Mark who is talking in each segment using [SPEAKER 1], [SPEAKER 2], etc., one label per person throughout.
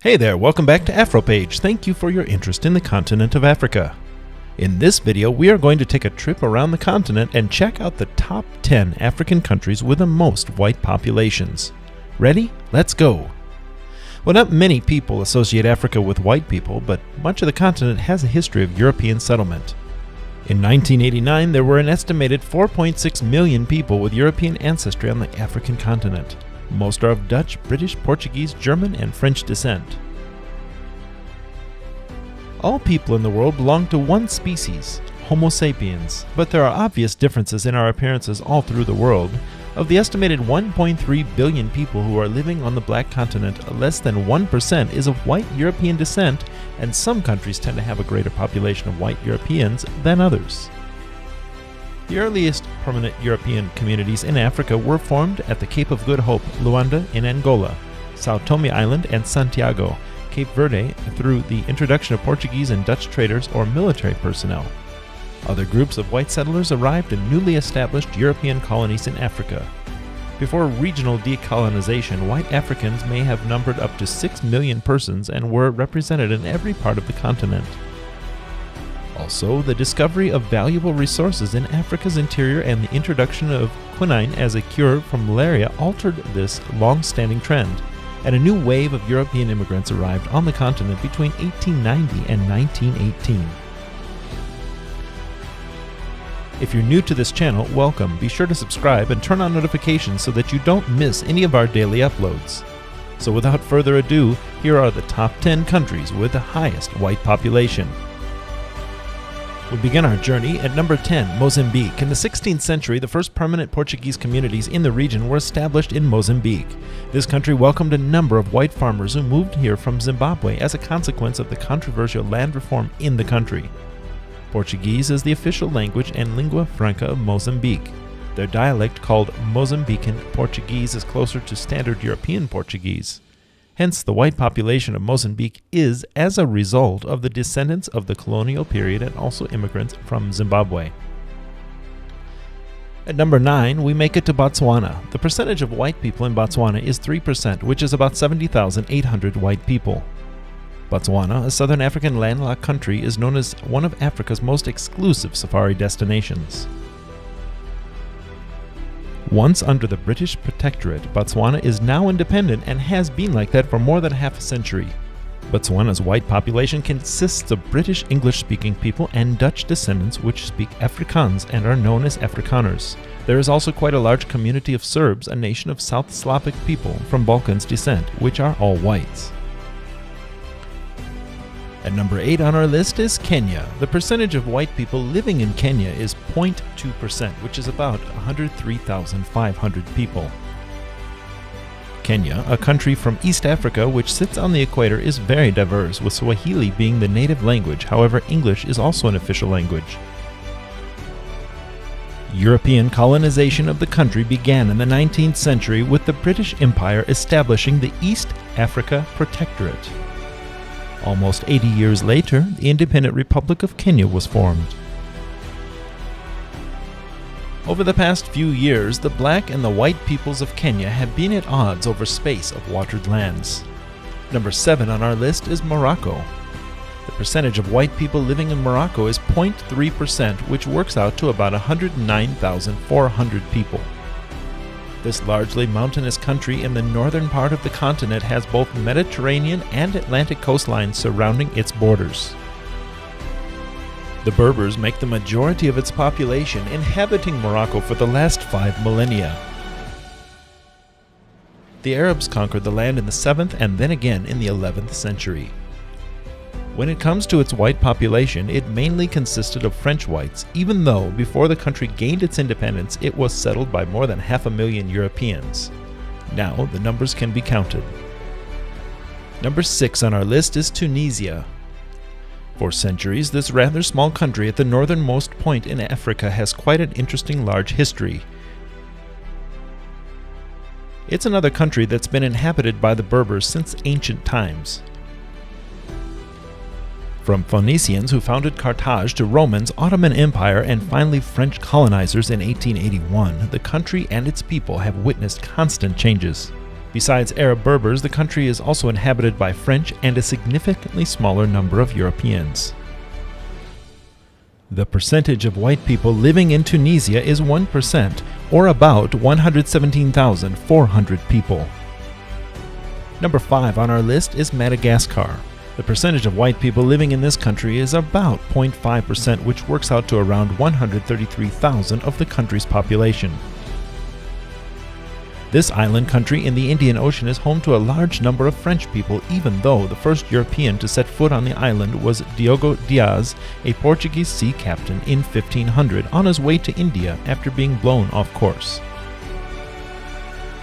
[SPEAKER 1] Hey there, welcome back to Afropage. Thank you for your interest in the continent of Africa. In this video, we are going to take a trip around the continent and check out the top 10 African countries with the most white populations. Ready? Let's go! Well, not many people associate Africa with white people, but much of the continent has a history of European settlement. In 1989, there were an estimated 4.6 million people with European ancestry on the African continent. Most are of Dutch, British, Portuguese, German, and French descent. All people in the world belong to one species, Homo sapiens, but there are obvious differences in our appearances all through the world. Of the estimated 1.3 billion people who are living on the black continent, less than 1% is of white European descent, and some countries tend to have a greater population of white Europeans than others. The earliest permanent European communities in Africa were formed at the Cape of Good Hope, Luanda in Angola, Sao Tome Island, and Santiago, Cape Verde, through the introduction of Portuguese and Dutch traders or military personnel. Other groups of white settlers arrived in newly established European colonies in Africa. Before regional decolonization, white Africans may have numbered up to 6 million persons and were represented in every part of the continent. Also, the discovery of valuable resources in Africa's interior and the introduction of quinine as a cure for malaria altered this long-standing trend, and a new wave of European immigrants arrived on the continent between 1890 and 1918. If you're new to this channel, welcome. Be sure to subscribe and turn on notifications so that you don't miss any of our daily uploads. So without further ado, here are the top 10 countries with the highest white population. We begin our journey at number 10, Mozambique. In the 16th century, the first permanent Portuguese communities in the region were established in Mozambique. This country welcomed a number of white farmers who moved here from Zimbabwe as a consequence of the controversial land reform in the country. Portuguese is the official language and lingua franca of Mozambique. Their dialect, called Mozambican Portuguese, is closer to standard European Portuguese. Hence, the white population of Mozambique is as a result of the descendants of the colonial period and also immigrants from Zimbabwe. At number 9, we make it to Botswana. The percentage of white people in Botswana is 3%, which is about 70,800 white people. Botswana, a southern African landlocked country, is known as one of Africa's most exclusive safari destinations. Once under the British protectorate, Botswana is now independent and has been like that for more than half a century. Botswana's white population consists of British English-speaking people and Dutch descendants which speak Afrikaans and are known as Afrikaners. There is also quite a large community of Serbs, a nation of South Slavic people from Balkans descent, which are all whites. At number 8 on our list is Kenya. The percentage of white people living in Kenya is 0.2%, which is about 103,500 people. Kenya, a country from East Africa which sits on the equator, is very diverse, with Swahili being the native language. However, English is also an official language. European colonization of the country began in the 19th century with the British Empire establishing the East Africa Protectorate. Almost 80 years later, the independent Republic of Kenya was formed. Over the past few years, the black and the white peoples of Kenya have been at odds over space of watered lands. Number 7 on our list is Morocco. The percentage of white people living in Morocco is 0.3%, which works out to about 109,400 people. This largely mountainous country in the northern part of the continent has both Mediterranean and Atlantic coastlines surrounding its borders. The Berbers make the majority of its population, inhabiting Morocco for the last 5 millennia. The Arabs conquered the land in the 7th and then again in the 11th century. When it comes to its white population, it mainly consisted of French whites, even though before the country gained its independence, it was settled by more than 500,000 Europeans. Now, the numbers can be counted. Number 6 on our list is Tunisia. For centuries, this rather small country at the northernmost point in Africa has quite an interesting large history. It's another country that's been inhabited by the Berbers since ancient times. From Phoenicians who founded Carthage to Romans, Ottoman Empire, and finally French colonizers in 1881, the country and its people have witnessed constant changes. Besides Arab Berbers, the country is also inhabited by French and a significantly smaller number of Europeans. The percentage of white people living in Tunisia is 1%, or about 117,400 people. Number 5 on our list is Madagascar. The percentage of white people living in this country is about 0.5%, which works out to around 133,000 of the country's population. This island country in the Indian Ocean is home to a large number of French people, even though the first European to set foot on the island was Diogo Diaz, a Portuguese sea captain in 1500 on his way to India after being blown off course.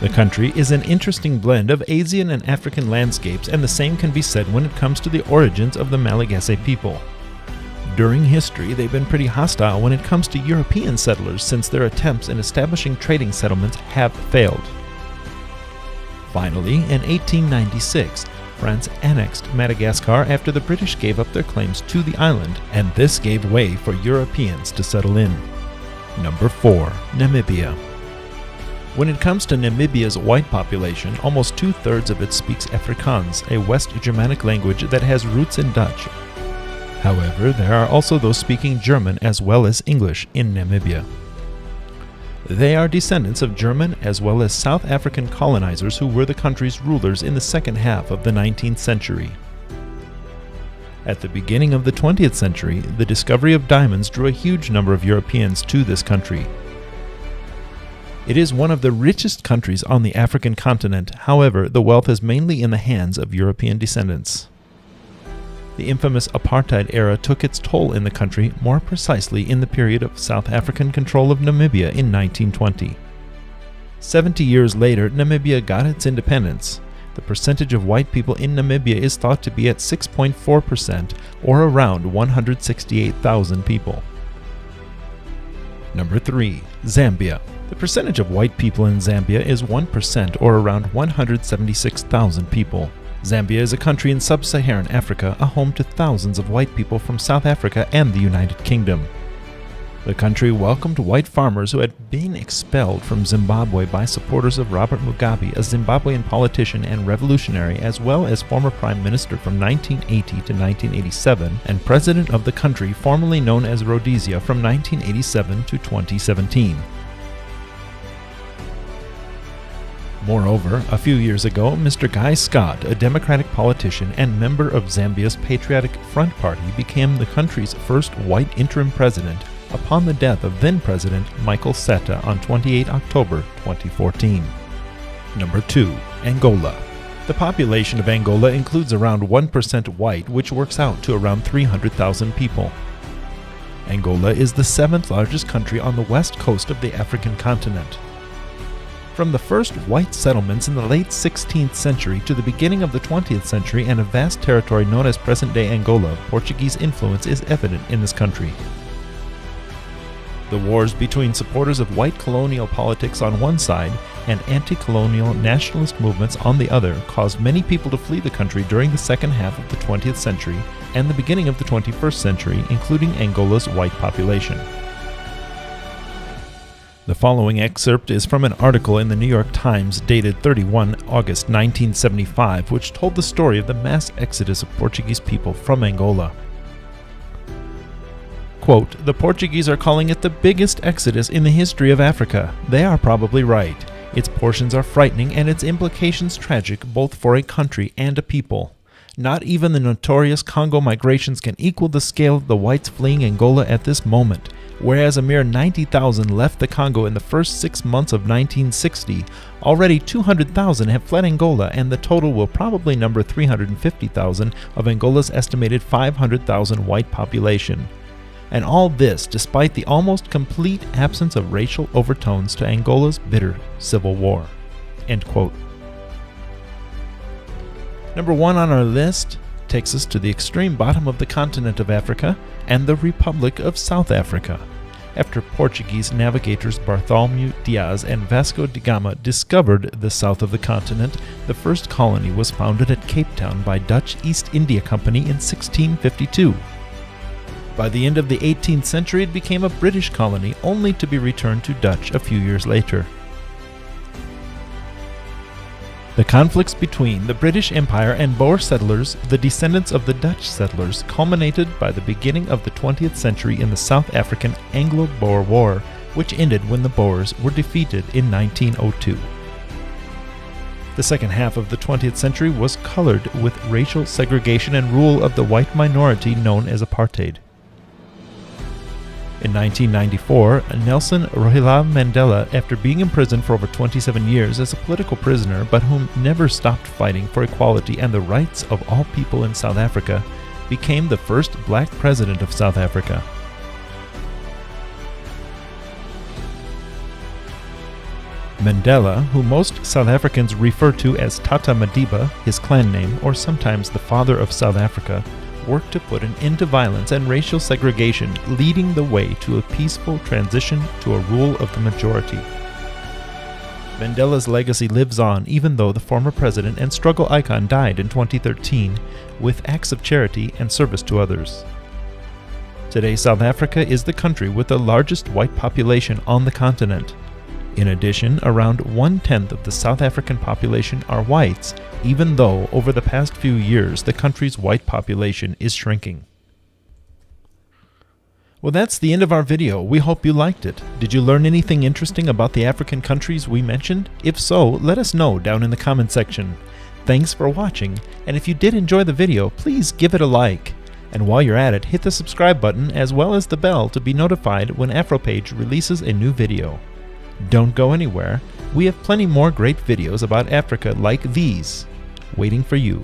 [SPEAKER 1] The country is an interesting blend of Asian and African landscapes, and the same can be said when it comes to the origins of the Malagasy people. During history, they've been pretty hostile when it comes to European settlers, since their attempts in establishing trading settlements have failed. Finally, in 1896, France annexed Madagascar after the British gave up their claims to the island, and this gave way for Europeans to settle in. Number 4. Namibia. When it comes to Namibia's white population, almost 2/3 of it speaks Afrikaans, a West Germanic language that has roots in Dutch. However, there are also those speaking German as well as English in Namibia. They are descendants of German as well as South African colonizers who were the country's rulers in the second half of the 19th century. At the beginning of the 20th century, the discovery of diamonds drew a huge number of Europeans to this country. It is one of the richest countries on the African continent. However, the wealth is mainly in the hands of European descendants. The infamous apartheid era took its toll in the country, more precisely in the period of South African control of Namibia in 1920. 70 years later, Namibia got its independence. The percentage of white people in Namibia is thought to be at 6.4%, or around 168,000 people. Number 3. Zambia. The percentage of white people in Zambia is 1%, or around 176,000 people. Zambia is a country in sub-Saharan Africa, a home to thousands of white people from South Africa and the United Kingdom. The country welcomed white farmers who had been expelled from Zimbabwe by supporters of Robert Mugabe, a Zimbabwean politician and revolutionary, as well as former prime minister from 1980 to 1987, and president of the country formerly known as Rhodesia from 1987 to 2017. Moreover, a few years ago, Mr. Guy Scott, a Democratic politician and member of Zambia's Patriotic Front Party, became the country's first white interim president upon the death of then-President Michael Sata on 28 October 2014. Number 2. Angola. The population of Angola includes around 1% white, which works out to around 300,000 people. Angola is the 7th largest country on the west coast of the African continent. From the first white settlements in the late 16th century to the beginning of the 20th century and a vast territory known as present-day Angola, Portuguese influence is evident in this country. The wars between supporters of white colonial politics on one side and anti-colonial nationalist movements on the other caused many people to flee the country during the second half of the 20th century and the beginning of the 21st century, including Angola's white population. The following excerpt is from an article in the New York Times dated 31 August 1975, which told the story of the mass exodus of Portuguese people from Angola. Quote, "The Portuguese are calling it the biggest exodus in the history of Africa. They are probably right. Its portions are frightening and its implications tragic both for a country and a people. Not even the notorious Congo migrations can equal the scale of the whites fleeing Angola at this moment. Whereas a mere 90,000 left the Congo in the first 6 months of 1960, already 200,000 have fled Angola, and the total will probably number 350,000 of Angola's estimated 500,000 white population. And all this despite the almost complete absence of racial overtones to Angola's bitter civil war." End quote. Number 1 on our list takes us to the extreme bottom of the continent of Africa and the Republic of South Africa. After Portuguese navigators Bartholomew Dias and Vasco da Gama discovered the south of the continent, the first colony was founded at Cape Town by Dutch East India Company in 1652. By the end of the 18th century, it became a British colony, only to be returned to Dutch a few years later. The conflicts between the British Empire and Boer settlers, the descendants of the Dutch settlers, culminated by the beginning of the 20th century in the South African Anglo-Boer War, which ended when the Boers were defeated in 1902. The second half of the 20th century was colored with racial segregation and rule of the white minority known as apartheid. In 1994, Nelson Rolihlahla Mandela, after being imprisoned for over 27 years as a political prisoner but whom never stopped fighting for equality and the rights of all people in South Africa, became the first black president of South Africa. Mandela, who most South Africans refer to as Tata Madiba, his clan name, or sometimes the Father of South Africa, worked to put an end to violence and racial segregation, leading the way to a peaceful transition to a rule of the majority. Mandela's legacy lives on even though the former president and struggle icon died in 2013 with acts of charity and service to others. Today, South Africa is the country with the largest white population on the continent. In addition, around 1/10 of the South African population are whites, even though over the past few years the country's white population is shrinking. Well, that's the end of our video. We hope you liked it. Did you learn anything interesting about the African countries we mentioned? If so, let us know down in the comment section. Thanks for watching, and if you did enjoy the video, please give it a like. And while you're at it, hit the subscribe button as well as the bell to be notified when Afropage releases a new video. Don't go anywhere. We have plenty more great videos about Africa like these waiting for you.